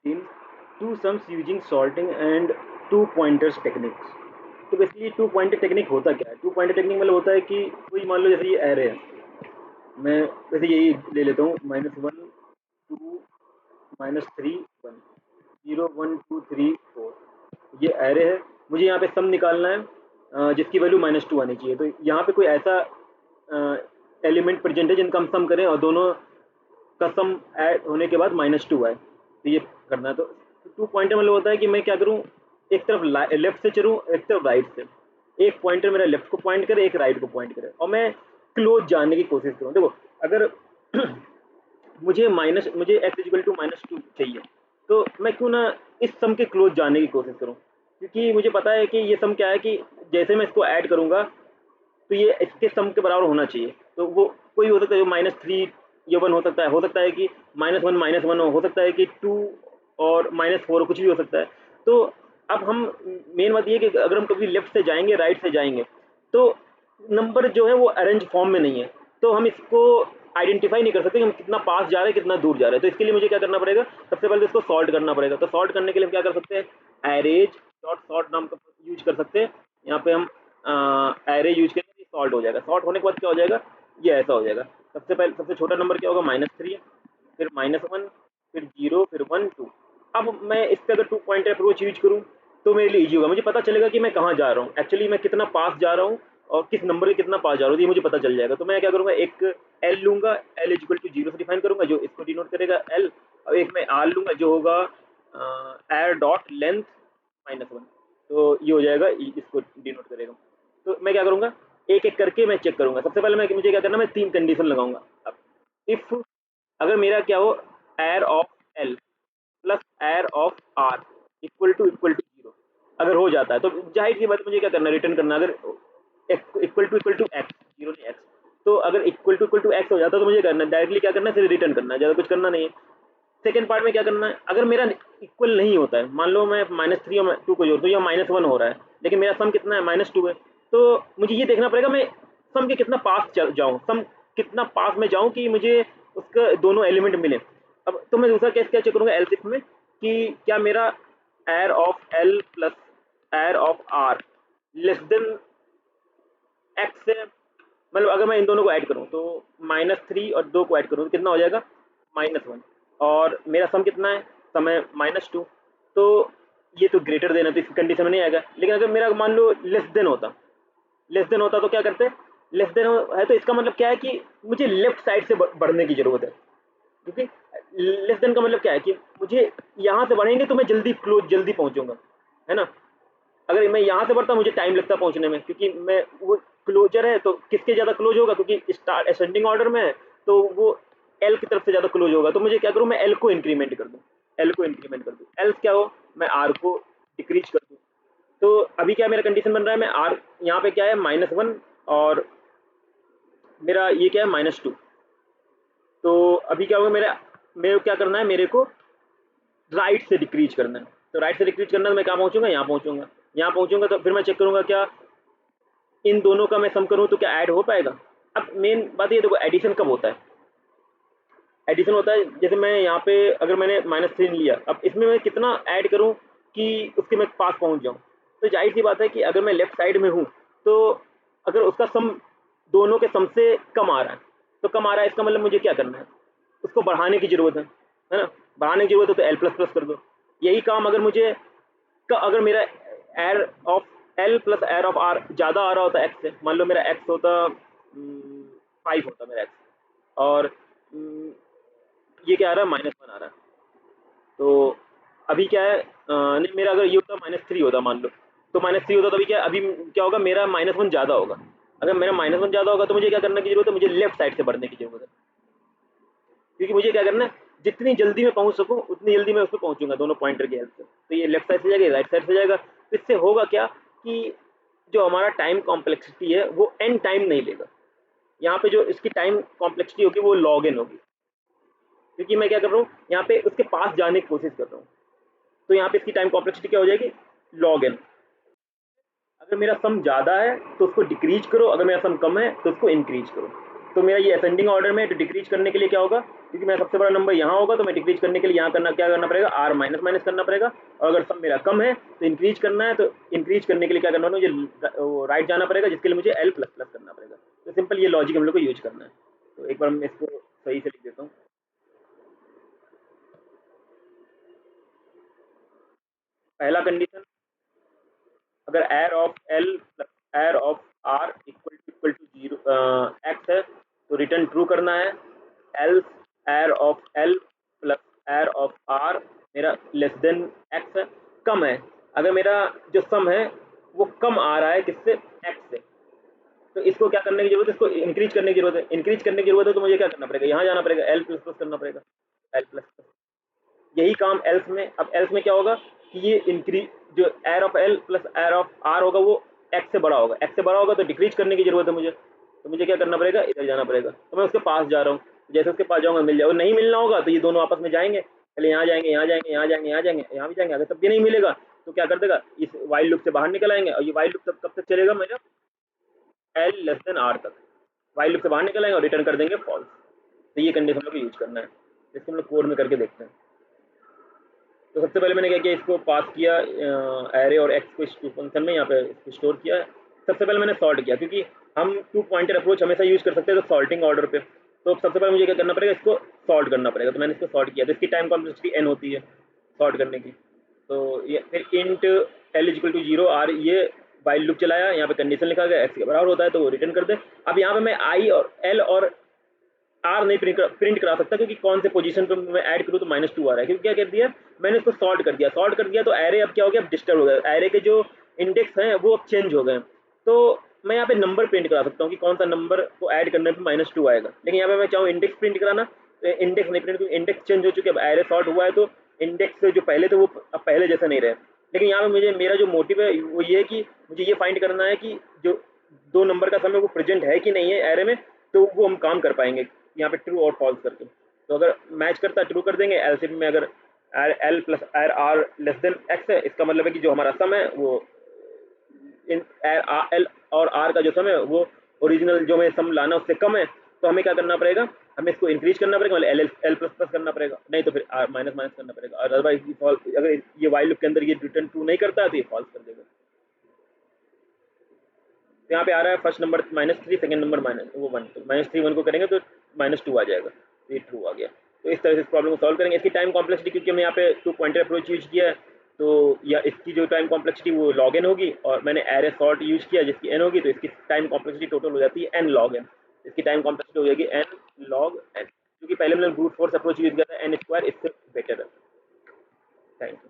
16 two sums using sorting and two pointers techniques. तो basically two pointer technique होता क्या है? टू पॉइंटर टेक्निक मतलब होता है कि कोई मान लो जैसे ये एरे है, मैं वैसे यही ले लेता हूँ, -1 2 -3 1 0 1 2 3 4, ये एरे है। मुझे यहाँ पे सम निकालना है जिसकी वैल्यू -2 आनी चाहिए। तो यहाँ पे कोई ऐसा एलिमेंट प्रेजेंट है जिनका हम सम करें और दोनों का सम ऐड होने के बाद -2 आए, तो ये करना है। तो टू पॉइंटर मतलब होता है कि मैं क्या करूँ, एक तरफ लेफ्ट से चलूँ, एक तरफ राइट से। एक पॉइंटर मेरा लेफ्ट को पॉइंट करे, एक राइट को पॉइंट करे, और मैं क्लोज जानने की कोशिश करूँ। देखो, अगर मुझे एक्स इक्वल टू -2 चाहिए, तो मैं क्यों ना इस सम के क्लोज जानने की कोशिश करूँ, क्योंकि मुझे पता है कि ये सम क्या है कि जैसे मैं इसको ऐड करूँगा तो ये इसके सम के बराबर होना चाहिए। तो वो कोई हो सकता है, -3 ये 1 हो सकता है कि -1 हो सकता है कि 2 और -4 कुछ भी हो सकता है। तो अब हम मेन बात ये है कि अगर हम कभी लेफ्ट से जाएंगे, राइट से जाएंगे, तो नंबर जो है वो अरेंज फॉर्म में नहीं है, तो हम इसको आइडेंटिफाई नहीं कर सकते कि हम कितना पास जा रहे हैं, कितना दूर जा रहे हैं। तो इसके लिए मुझे क्या करना पड़ेगा, सबसे पहले तो इसको सॉल्ट करना पड़ेगा। तो सॉल्ट करने के लिए हम क्या कर सकते हैं, एरेज डॉट सॉर्ट नाम का यूज कर सकते हैं। यहाँ पे हम एरे यूज करेंगे, सॉल्ट हो जाएगा। सॉल्ट होने के बाद क्या हो जाएगा, ये ऐसा हो जाएगा। सबसे पहले सबसे छोटा नंबर क्या होगा, -3, फिर -1, फिर 0, फिर 1 2। अब मैं इस पर अगर टू पॉइंट अप्रोच यूज करूँ तो मेरे लिए ईजी होगा, मुझे पता चलेगा कि मैं कहाँ जा रहा हूँ, एक्चुअली मैं कितना पास जा रहा हूँ और किस नंबर के कितना पास जा रहा हूँ, ये मुझे पता चल जाएगा। तो मैं क्या करूँगा, एक एल लूंगा, एल इक्वल टू 0 से डिफाइन करूंगा, जो इसको डिनोट करेगा एल। और एक मैं आर लूंगा जो होगा एर डॉट लेंथ -1, तो ये हो जाएगा, इसको डिनोट करेगा। तो मैं क्या करूंगा, एक एक करके मैं चेक करूंगा। सबसे पहले मैं मुझे क्या करना, मैं तीन कंडीशन लगाऊंगा। अब इफ अगर मेरा क्या हो, एर of L plus arr of R equal to 0 अगर हो जाता है, तो जाहिर सी बात मुझे क्या करना है, रिटर्न करना। अगर इक्वल टू एक्स, जीरो नहीं एक्स, तो अगर इक्वल टू एक्स हो जाता है तो मुझे करना डायरेक्टली क्या करना है, सिर्फ रिटर्न करना है, ज़्यादा कुछ करना नहीं है। सेकेंड पार्ट में क्या करना है, अगर मेरा इक्वल नहीं होता है, मान लो मैं -3 और 2 को जोड़ दूँ, या -1 हो रहा है, लेकिन मेरा सम कितना है, -2 है, तो मुझे ये देखना पड़ेगा मैं सम के कितना पास जाऊँ, सम कितना पास में जाऊँ कि मुझे उसका दोनों एलिमेंट मिले। अब तो मैं दूसरा केस क्या चेक करूँगा, एलसिफ में, कि क्या मेरा arr of L plus arr of R less than X से, मतलब अगर मैं इन दोनों को ऐड करूँ तो -3 और 2 को ऐड करूँ तो कितना हो जाएगा, -1, और मेरा सम कितना है, सम है -2। तो ये तो ग्रेटर देन है, तो इस कंडीशन में नहीं आएगा। लेकिन अगर मेरा मान लो लेस देन होता तो क्या करते, लेस देन है तो इसका मतलब क्या है कि मुझे लेफ्ट साइड से बढ़ने की जरूरत है, क्योंकि लेस देन का मतलब क्या है कि मुझे यहाँ से बढ़ेंगे तो मैं जल्दी पहुंचूंगा, है ना। अगर मैं यहाँ से बढ़ता मुझे टाइम लगता पहुंचने में, क्योंकि मैं वो क्लोजर है, तो किसके ज़्यादा क्लोज होगा, क्योंकि स्टार असेंडिंग ऑर्डर में है, तो वो एल की तरफ से ज़्यादा क्लोज होगा। तो मुझे क्या करूँ, मैं एल को इंक्रीमेंट कर दूँ, एल क्या हो, मैं आर को डिक्रीज कर दूँ। तो अभी क्या मेरा कंडीशन बन रहा है, मैं आर यहाँ पे क्या है, -1, और मेरा ये क्या है, -2। तो अभी क्या होगा, मेरे को क्या करना है, मेरे को राइट से डिक्रीज करना है। तो राइट से डिक्रीज करना है तो मैं कहाँ पहुँचूंगा, यहाँ पहुँचूंगा तो फिर मैं चेक करूंगा क्या इन दोनों का मैं सम करूं तो क्या ऐड हो पाएगा। अब मेन बात ये देखो, एडिशन कब होता है, एडिशन होता है जैसे मैं यहाँ पे अगर मैंने -3 लिया, अब इसमें मैं कितना ऐड करूं कि उसके मैं पास पहुंच जाऊं। तो जाहिर सी बात है कि अगर मैं लेफ्ट साइड में हूं, तो अगर उसका सम दोनों के सम से कम आ रहा है, तो कम आ रहा है इसका मतलब मुझे क्या करना है, उसको बढ़ाने की जरूरत है ना। बढ़ाने की जरूरत है तो एल प्लस प्लस कर दो। यही काम अगर मुझे अगर मेरा arr of L plus arr of are ज़्यादा आ रहा होता एक्स से, मान लो मेरा एक्स होता 5 होता मेरा एक्स, और ये क्या आ रहा है, -1 आ रहा है। तो अभी क्या है, नहीं मेरा अगर ये होता -3 होता मान लो, तो -3 होता तो अभी क्या होगा, मेरा -1 ज़्यादा होगा। अगर मेरा -1 ज़्यादा होगा तो मुझे क्या करने की जरूरत है, मुझे लेफ्ट साइड से बढ़ने की जरूरत है, क्योंकि मुझे क्या करना है, जितनी जल्दी मैं पहुंच सकूं उतनी जल्दी मैं उस पर पहुंचूंगा दोनों पॉइंटर की हेल्प से। तो ये लेफ्ट साइड से जाएगा, राइट साइड से जाएगा, तो इससे होगा क्या कि जो हमारा टाइम कॉम्प्लेक्सिटी है वो एन टाइम नहीं लेगा। यहाँ पे जो इसकी टाइम कॉम्प्लेक्सिटी होगी वो लॉग एन होगी, क्योंकि मैं क्या कर रहा हूँ, यहाँ पे उसके पास जाने की कोशिश कर रहा हूँ। तो यहाँ पे इसकी टाइम कॉम्प्लेक्सिटी क्या हो जाएगी, लॉग एन। अगर मेरा सम ज़्यादा है तो उसको डिक्रीज करो, अगर मेरा सम कम है तो उसको इंक्रीज करो। तो मेरा ये असेंडिंग ऑर्डर में, तो डिक्रीज करने के लिए क्या होगा, क्योंकि मेरा सबसे बड़ा नंबर यहाँ होगा, तो मैं डिक्रीज करने के लिए यहाँ क्या करना पड़ेगा, आर माइनस माइनस करना पड़ेगा। और अगर सम मेरा कम है तो इंक्रीज करना है, तो इंक्रीज करने के लिए क्या करना होगा, मुझे राइट जाना पड़ेगा, जिसके लिए मुझे एल प्लस प्लस करना पड़ेगा। तो सिंपल ये लॉजिक हम लोग को यूज करना है। तो एक बार मैं इसको सही से लिख देता हूँ। पहला कंडीशन, अगर arr of L plus arr of R equal to zero X है तो रिटर्न ट्रू करना है। Else arr of L plus arr of R मेरा लेस देन एक्स है, कम है। अगर मेरा जो सम है वो कम आ रहा है किससे, एक्स से, तो इसको क्या करने की जरूरत है, इसको इंक्रीज करने की जरूरत है। इंक्रीज करने की जरूरत है तो मुझे क्या करना पड़ेगा, यहाँ जाना पड़ेगा, एल प्लस प्लस करना पड़ेगा, एल प्लस प्लस। यही काम एल्स में। अब एल्स में क्या होगा कि ये इंक्रीज, जो arr of L plus arr of R होगा वो एक्स से बड़ा होगा, एक्स से बड़ा होगा तो डिक्रीज करने की जरूरत है मुझे, तो मुझे क्या करना पड़ेगा, इधर जाना पड़ेगा। तो मैं उसके पास जा रहा हूँ, जैसे उसके पास जाऊँगा मिल जाएगा, नहीं मिलना होगा तो ये दोनों आपस में जाएंगे, पहले यहाँ जाएंगे, यहाँ जाएंगे, यहाँ जाएंगे, यहाँ जाएंगे, यहाँ भी जाएंगे। अगर तब भी नहीं मिलेगा तो क्या कर देगा, इस वाइल लूप से बाहर निकल आएंगे। और ये वाइल लूप कब तक चलेगा मेरा, एल लेस देन आर तक वाइल लूप से बाहर निकल आएंगे और रिटर्न कर देंगे फॉल्स। तो ये कंडीशन हम लोग को यूज करना है, इसको हम लोग कोड में करके देखते हैं। तो सबसे पहले मैंने क्या किया, इसको पास किया एरे और एक्स को इस फंक्शन में, यहाँ पे इसको स्टोर किया है। सबसे पहले मैंने सॉर्ट किया, क्योंकि हम 2 पॉइंटर अप्रोच हमेशा यूज कर सकते हैं तो सॉर्टिंग ऑर्डर पे। तो सबसे पहले मुझे क्या करना पड़ेगा, इसको सॉर्ट करना पड़ेगा। तो मैंने इसको सॉर्ट किया, तो इसकी टाइम कॉम्प्लेक्सिटी n होती है सॉर्ट करने की। तो ये फिर int L equal to 0 R, ये वाइल लूप चलाया, यहाँ पे कंडीशन लिखा गया एक्स के बराबर होता है तो वो रिटर्न कर दे। अब यहाँ पे मैं आई और एल और आर नहीं प्रिंट करा सकता, क्योंकि कौन से पोजीशन पे मैं ऐड करूँ तो -2 आ रहा है, क्योंकि क्या कर दिया मैंने इसको सॉर्ट कर दिया। सॉर्ट कर दिया तो एरे अब क्या हो गया, अब डिस्टर्ब हो गया, एरे के जो इंडेक्स हैं वो अब चेंज हो गए। तो मैं यहाँ पे नंबर प्रिंट करा सकता हूँ कि कौन सा नंबर को ऐड करने पे -2 आएगा, लेकिन यहाँ पे मैं चाहूँ इंडेक्स प्रिंट कराना, तो इंडेक्स नहीं प्रिंट, क्योंकि इंडेक्स चेंज हो चुके, अब एरे सॉर्ट हुआ है तो इंडेक्स जो पहले थे वो अब पहले जैसे नहीं रहे। लेकिन यहाँ पे मुझे, मेरा जो मोटिव है वो ये है कि मुझे ये फाइंड करना है कि जो 2 नंबर का समय वो प्रेजेंट है कि नहीं है एरे में, तो वो हम काम कर पाएंगे यहाँ पे ट्रू और फॉल्स करके। तो अगर मैच करता है ट्रू कर देंगे, एलसीएम में अगर एल प्लस एर आर लेस देन एक्स है, इसका मतलब है कि जो हमारा सम है वो इन एल और आर का जो सम है वो ओरिजिनल जो हमें सम लाना उससे कम है। तो हमें क्या करना पड़ेगा, हमें इसको इंक्रीज करना पड़ेगा, मतलब एल प्लस प्लस करना पड़ेगा, नहीं तो फिर आर माइनस माइनस करना पड़ेगा। और अदरवाइज फॉल्स, अगर ये वाइल लूप के अंदर ये रिटर्न ट्रू नहीं करता है तो ये फॉल्स कर देगा। तो यहाँ पे आ रहा है फर्स्ट नंबर -3, सेकंड नंबर -1, तो -3 1 को करेंगे तो -2 आ जाएगा, तो ये ट्रू आ गया। तो इस तरह से इस प्रॉब्लम को सॉल्व करेंगे। इसकी टाइम कॉम्प्लेक्सिटी, क्योंकि हमने यहाँ पे 2 पॉइंटर अप्रोच यूज किया है, तो या इसकी जो टाइम कॉम्प्लेक्सिटी वो log n होगी, और मैंने एरे सॉर्ट यूज किया जिसकी n होगी, तो इसकी टाइम कॉम्प्लेक्सिटी टोटल हो जाती है n log n। इसकी टाइम कॉम्प्लेक्सिटी हो जाएगी n log n, क्योंकि पहले मैंने ब्रूट फोर्स अप्रोच यूज किया था, n स्क्वायर इससे बेटर है। Thank you.